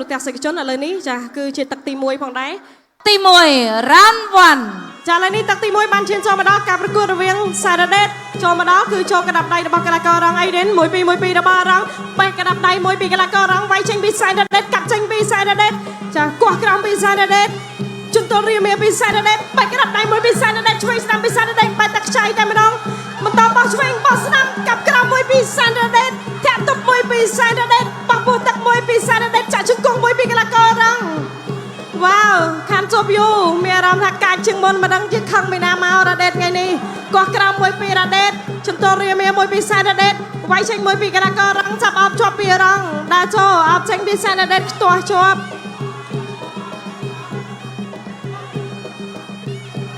រទស្សនិកជនឥឡូវនេះចាគឺជាទឹកទី1ផងដែរទី1 round 1ចាឥឡូវនេះទឹកទី1បានឈានចូលមកដល់ការប្រកួតរវាងសារ៉ាដេតចូលមកដល់គឺចូលកណ្ដាប់ដៃរបស់កីឡាកររងអីដេន1 2 1 2របស់រងបេះកណ្ដាប់ដៃ1ពីកីឡាកររងវាយចេញពីសារ៉ាដេតកាត់ចេញពីសារ៉ាដេតចាគោះក្រោមពីសារ៉ាដេតជន់ទល់រៀមពីសារ៉ាដេតបេះកណ្ដាប់ដៃ1ពីសារ៉ាដេតឆ្វេងស្ដាំពីសារ៉ាដេតបែរទឹកខ្ចីតែម្ដងបន្តបោះឆ្វេងបោះស្ដាំកាប់ក្រោម1ពីសារ៉ាដេតធាក់ទប់1ពីសារ៉ាដេតបោះពោះទឹក1ពីសារ៉ាដេតចាក់ជង្គង់1ពីកីឡាកររងវ៉ាវខានជប់យូមានអារម្មណ៍ថាកាចជាងមុនមិនដឹងជាខឹងពីណាមករ៉ាដេតថ្ងៃនេះកោះក្រោម1ពីរ៉ាដេតជំទល់រៀម1ពីសារ៉ាដេតវាយចេញ1ពីកីឡាកររងចាប់អបជាប់ពីរងដើរចូលអបចេញពីសារ៉ាដេតខ្ទាស់ជាប់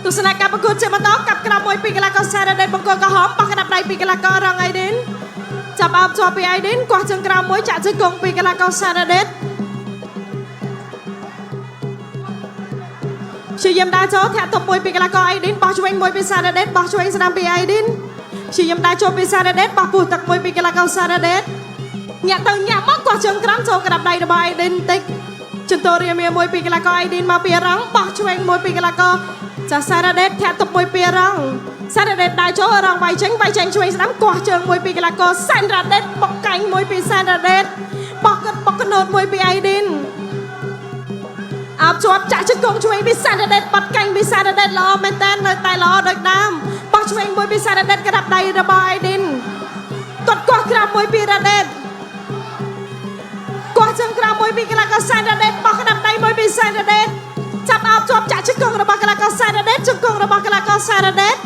ទស្សនកិច្ចប្រកួតជាបន្តកាប់ក្រោម1ពីកីឡាករសារ៉ាដេតបង្គោលក្រហមបោះកណ្ដាប់ដៃពីកីឡាកររងអីដេនចាប់អបជាប់ពីអីដេនកោះជើងក្រោម1ចាក់ជង្គង់ពីកីឡាករសារ៉ាដេតជាយមដើរចូលធាក់ទប់1ពីកីឡាករអីឌីនបោះឆ្វេង1ពីសារ៉ាដេតបោះឆ្វេងស្ដាំពីអីឌីនជាយមដើរចូលពីសារ៉ាដេតបោះពោះទឹក1ពីកីឡាករសារ៉ាដេតញាក់ទៅញាក់មកកោះជើងក្រោមចូលក្តាប់ដៃរបស់អីឌីនតិចជន្ទរៀម1ពីកីឡាករអីឌីនមកពីរងបោះឆ្វេង1ពីកីឡាករចាសារ៉ាដេតធាក់ទប់1ពីរងសារ៉ាដេតដើរចូលរងវាយចេញឆ្វេងស្ដាំកោះជើង1ពីកីឡាករសារ៉ាដេតបកកាញ់1ពីសារ៉ាដេតបោះកណូត1ពីអីឌីនអបជាប់ចាក់ជង្គង់ឆ្វេងពីសារ៉ាដេតបាត់កាញ់ពីសារ៉ាដេតល្អមែនតើនៅតែល្អដូចដើមបោះឆ្វេង1ពីសារ៉ាដេតក្តាប់ដៃរបស់អៃឌីនទាត់កោះក្រោម1ពីរ៉ាដេតកោះជើងក្រោម1ពីកីឡាករសារ៉ាដេតបោះក្តាប់ដៃ1ពីសារ៉ាដេតចាប់អបជាប់ចាក់ជង្គង់របស់កីឡាករសារ៉ាដេតជង្គង់របស់កីឡាករសារ៉ាដេត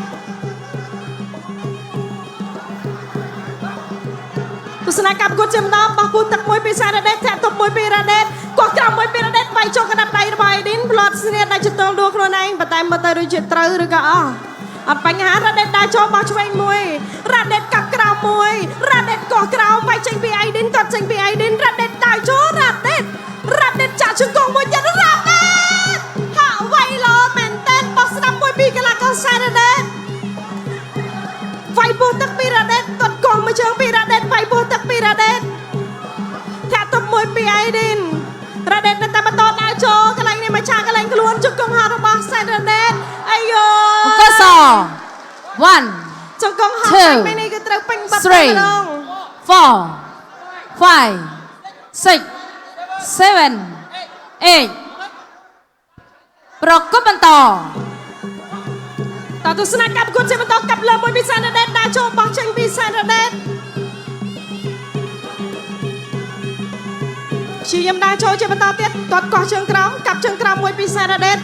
ទស្សនកិច្ចប្រកួតជាបន្តបោះពូទឹក1ពីសារ៉ាដេតធាក់ទប់1ពីរ៉ាដេតកោះក្រោម1ពីរ៉ាដេតវាយចូលកណ្ដាប់ដៃរបស់អៃឌីនផ្លត់ស្នៀតដៃចតុលដួលខ្លួនឯងប៉ុន្តែមើលទៅដូចជាត្រូវឬក៏អស់អត់បញ្ហារ៉ាដេតដើរចូលបោះឆ្វេង1រ៉ាដេតកាប់ក្រោម1រ៉ាដេតកោះក្រោមវាយចេញពីអៃឌីនទាត់ចេញពីអៃឌីនរ៉ាដេតដើរចូលរ៉ាដេតចាក់ជង្គង់មួយទៀតរ៉ាដេតហាក់វាយល្អមែនតើបោះស្ដាំ1ពីកីឡាករសារ៉ាដេតវាយពោះទឹកពីរ៉ាដេតទាត់កោះមួយជើងពីរ៉ាដេតវាយពោះទឹកពីរ៉ាដេតធាក់ទប់1ពីអៃឌីនរ៉ាដេតនៅតែបន្តដើរចូលកន្លែងនេះមកឆាកន្លែងខ្លួនជង្គង់ហោរបស់សារ៉ាដេតអាយូអង្គស1 ជង្គង់ហោថ្ងៃនេះគឺត្រូវពេញបាត់តែម្ដង4 5 6 7 8ប្រកបបន្តតទស្សនកិច្ចប្រកួតជាបន្តកាប់លើ1ពីសារ៉ាដេតដើរចូលបោះចេញពីសារ៉ាដេតជាយមដើរចូលជាបន្តទៀតទាត់កោះជើងក្រោមកាប់ជើងក្រោម1ពីសារ៉ាដេត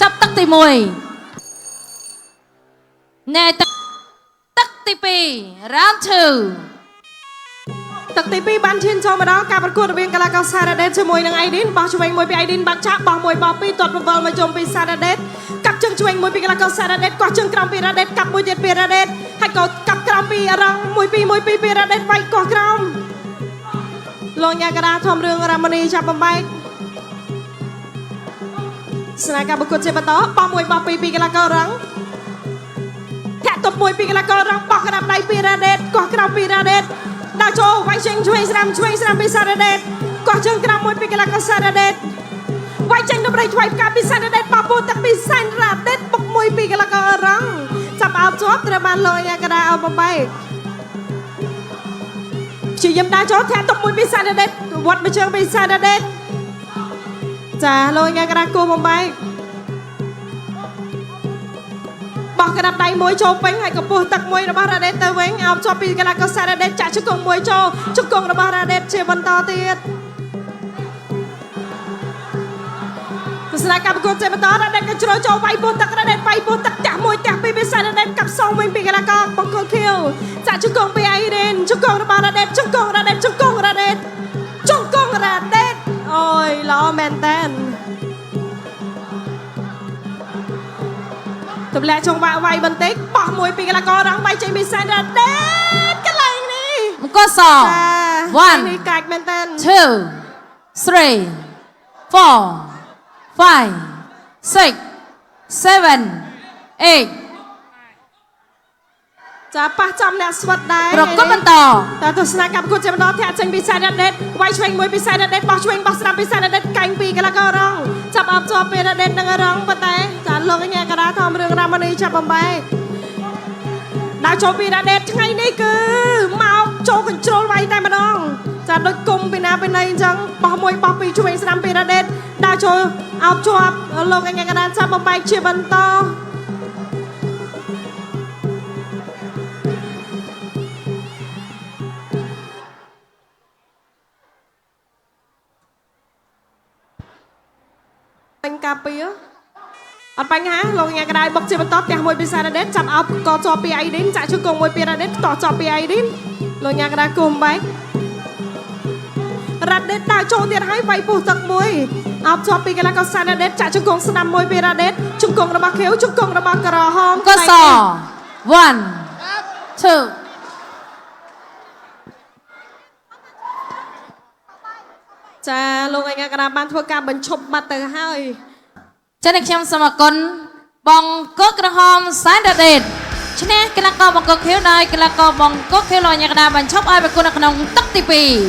ចាប់ទឹកទី1ណែទឹកទី2 round 2ទឹកទី2បានឈានចូលមកដល់ការប្រកួតរវាងកីឡាករសារ៉ាដេតជាមួយនឹងអៃឌីនបោះឆ្វេង1ពីអៃឌីនបាត់ឆាក់បោះ1បោះ2ទាត់បង្វិលមកជុំពីសារ៉ាដេតកាប់ជើងឆ្វេង1ពីកីឡាករសារ៉ាដេតកោះជើងក្រោមពីរ៉ាដេតកាប់មួយទៀតពីរ៉ាដេតហើយក៏កាប់ក្រោមពីរង1ពីពីរ៉ាដេតវាយកោះក្រោមលោកញ៉ាកដាធំរឿងរ៉ាម៉ានីចាប់បំបែកស្នាការប្រកួតជាបន្តបោះ1បោះ2ពីកីឡាកររងធាក់ទប់1ពីកីឡាកររងបោះកណ្ដាប់ដៃពីរ៉ាដេតកោះក្រោមពីរ៉ាដេតដើរចូលវាយចេញឆ្វេងស្ដាំពីសារ៉ាដេតកោះជើងក្រោម1ពីកីឡាករសារ៉ាដេតវាយចេញទៅប្រៃឆ្វេងកាពីសារ៉ាដេតបោះពោះទឹកពីសារ៉ាដេតបុក1ពីកីឡាកររងចាប់អោបជាប់ត្រូវបានលោកញ៉ាកដាអោបបំបែកជាយមដើរចូលធាក់ទប់1ពីសារ៉ាដេតវត្តមួយជើងពីសារ៉ាដេតចាលោកញ៉ាកដាគោះបំបែកបោះកណ្ដាប់ដៃ1ចូលពេញហើយក៏ពោះទឹក1របស់រ៉ាដេតទៅវិញអោបជាប់ពីកីឡាករសារ៉ាដេតចាក់ជង្គង់1ចូលជង្គង់របស់រ៉ាដេតជាបន្តទៀតទស្សនកិច្ចប្រកួតជាបន្តរ៉ាដេតក៏ជ្រុលចូលវាយពោះទឹករ៉ាដេតវាយពោះទឹកផ្ទះ1ផ្ទះ2ពីសារ៉ាដេតកាប់សងវិញពីកីឡាករបង្គោលខៀវចាក់ជង្គង់ពីអៃឌីនជង្គង់របស់រ៉ាដេតជង្គង់រ៉ាដេតអូយល្អមែនតើទម្លាក់ចង្វាក់វាយបន្តិចបោះ1ពីកីឡាកររងវាយចេញពីសារ៉ាដេតកន្លែងនេះអង្គស1នេះកាច់មែនតើ2 3 4 5 6 7 8 ចាប៉ះចំអ្នកស្វិតដែរ ប្រកបបន្ត តើទស្សនកម្មប្រកួតជាបន្តធាក់ចេញពីសារដេតវាយឆ្វេងមួយពីសារដេតបោះឆ្វេងបោះស្ដាំពីសារដេតកាញ់ពីកីឡាកររងចាប់អបជាប់ពីរដេតនឹងរងប៉ុន្តែចាលោកកញ្ញាកដាធម្មរឿងរ៉ាម៉ានីចាប់បំបែកដើរចូលពីរដេតថ្ងៃនេះគឺមកចូលកញ្ជ្រោលវាយតែម្ដងចាដូចគុំពីណាពីណីអញ្ចឹងបោះមួយបោះពីរឆ្វេងស្ដាំពីរដេតដើរចូលអបជាប់លោកកញ្ញាកដាចាប់បំបែកជាបន្តការពីអត់បញ្ហាលោកញ៉ាក្តៅបុកជាបន្តផ្ទះមួយពីសារដេតចាប់អោបកជាប់ពីអៃឌីនចាក់ជង្គង់មួយពីរ៉ាដេតតជាប់ពីអៃឌីនលោកញ៉ាក្តៅគុំបែករ៉ាដេតដើរចូលទៀតហើយវាយពុះទឹកមួយអោបជាប់ពីកីឡាករសារដេតចាក់ជង្គង់ស្ដាំមួយពីរ៉ាដេតជង្គង់របស់ខៀវជង្គង់របស់ក្រហមក ស 1 2 ចាលោកញ៉ាក្តៅបានធ្វើការបញ្ឈប់បាត់ទៅហើយ ចា៎ខ្ញុំសូមអរគុណបងកុកក្រហមសែនដេតឈ្នះកីឡាករបង្គោលខៀវដោយកីឡាករបង្គោលខៀវលោកញ៉ាកដាបញ្ឈប់ឲ្យប្រកួតនៅក្នុងទឹកទី 2